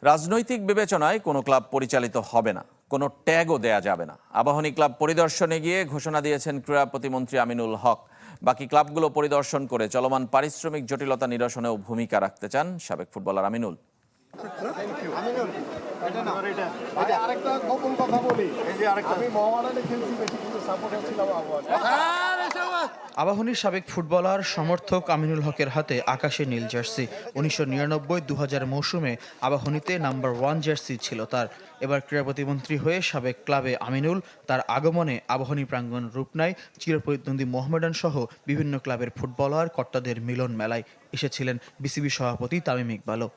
রাজনৈতিক বিবেচনায় কোনো ক্লাব পরিচালিত হবে না, কোনো ট্যাগও দেয়া যাবে না। আবাহনী ক্লাব পরিদর্শনে গিয়ে ঘোষণা দিয়েছেন ক্রীড়া প্রতিমন্ত্রী আমিনুল হক। বাকি ক্লাবগুলো পরিদর্শন করে চলমান পারিশ্রমিক জটিলতা নিরসনেও ভূমিকা রাখতে চান সাবেক ফুটবলার আমিনুল। আবাহনীর সাবেক ফুটবলার সমর্থক আমিনুল হকের হাতে আকাশে নীল জার্সি। 1999-2000 মৌসুমে আবাহনীতে নাম্বার 1 জার্সি ছিল তার। এবার ক্রীড়া প্রতিমন্ত্রী হয়ে সাবেক ক্লাবে আমিনুল। তার আগমনে আবাহনী প্রাঙ্গণ রূপ নেয় চিরপ্রতিদ্বন্দ্বী মোহামেডান সহ বিভিন্ন ক্লাবের ফুটবলার কর্তাদের মিলন মেলায়। এসেছিলেন বিসিবি সভাপতি তামিম ইকবালও।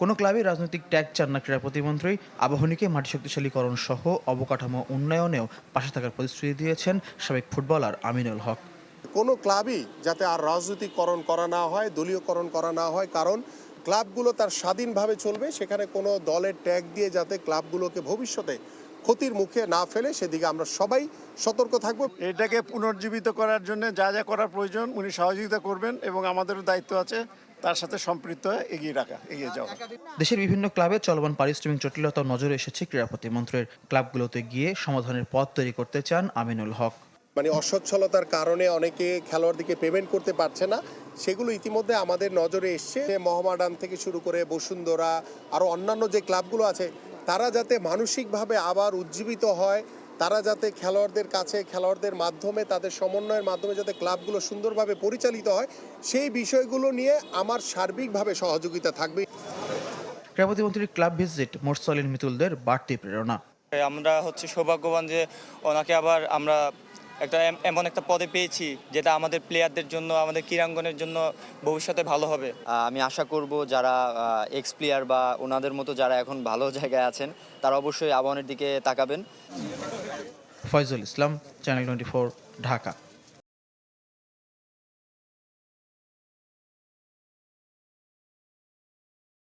কোনো ক্লাবে রাজনৈতিক ট্যাগ চান না ক্রীড়া প্রতিমন্ত্রী। আবাহনীকে মাটি শক্তিশালীকরণ সহ অবকাঠামো উন্নয়নেও পাশে থাকার প্রতিশ্রুতি দিয়েছেন সাবেক ফুটবলার আমিনুল হক। কোনো ক্লাবই যাতে আর রাজনৈতিকরণ করা না হয়, দলীয়করণ করা না হয়, কারণ ক্লাবগুলো তার স্বাধীনভাবে চলবে। সেখানে কোনো দলের ট্যাগ দিয়ে যাতে ক্লাবগুলোকে ভবিষ্যতে ক্ষতির মুখে না ফেলে সেদিকে আমরা সবাই সতর্ক থাকব। এটাকে পুনর্জীবিত করার জন্য যা যা করার প্রয়োজন উনি সহযোগিতা করবেন এবং আমাদেরও দায়িত্ব আছে তার সাথে সম্পৃক্ত হয়ে এগিয়ে যাওয়া। দেশের বিভিন্ন ক্লাবে চলমান পারিশ্রমিক জটিলতা নজরে এসেছে ক্রীড়া প্রতিমন্ত্রীর। ক্লাবগুলোতে গিয়ে সমাধানের পথ তৈরি করতে চান আমিনুল হক। অসচ্ছলতার কারণে অনেকে খেলোয়াড়দেরকে পেমেন্ট করতে পারছে না, সেগুলো ইতিমধ্যে আমাদের নজরে এসছে। মোহামেডান থেকে শুরু করে বসুন্ধরা আরও অন্যান্য যে ক্লাবগুলো আছে তারা যাতে মানসিকভাবে আবার উজ্জীবিত হয়, তারা যাতে খেলোয়াড়দের কাছে খেলোয়াড়দের মাধ্যমে তাদের সমন্বয়ের মাধ্যমে যাতে ক্লাবগুলো সুন্দরভাবে পরিচালিত হয়, সেই বিষয়গুলো নিয়ে আমার সার্বিকভাবে সহযোগিতা থাকবে। ক্রীড়া প্রতিমন্ত্রীর ক্লাব ভিজিট মোরসালিন মিতুলদের বাড়তি প্রেরণা। আমরা সৌভাগ্যবান যে ওনাকে আবার আমরা এমন একটা পদে পেয়েছি যেটা আমাদের প্লেয়ারদের জন্য, আমাদের ক্রীড়াঙ্গনের জন্য ভবিষ্যতে ভালো হবে। আমি আশা করব যারা এক্স প্লেয়ার বা ওনাদের মতো যারা এখন ভালো জায়গায় আছেন তারা অবশ্যই আবাহনীর দিকে তাকাবেন। ফয়জুল ইসলাম, চ্যানেল 24, ঢাকা।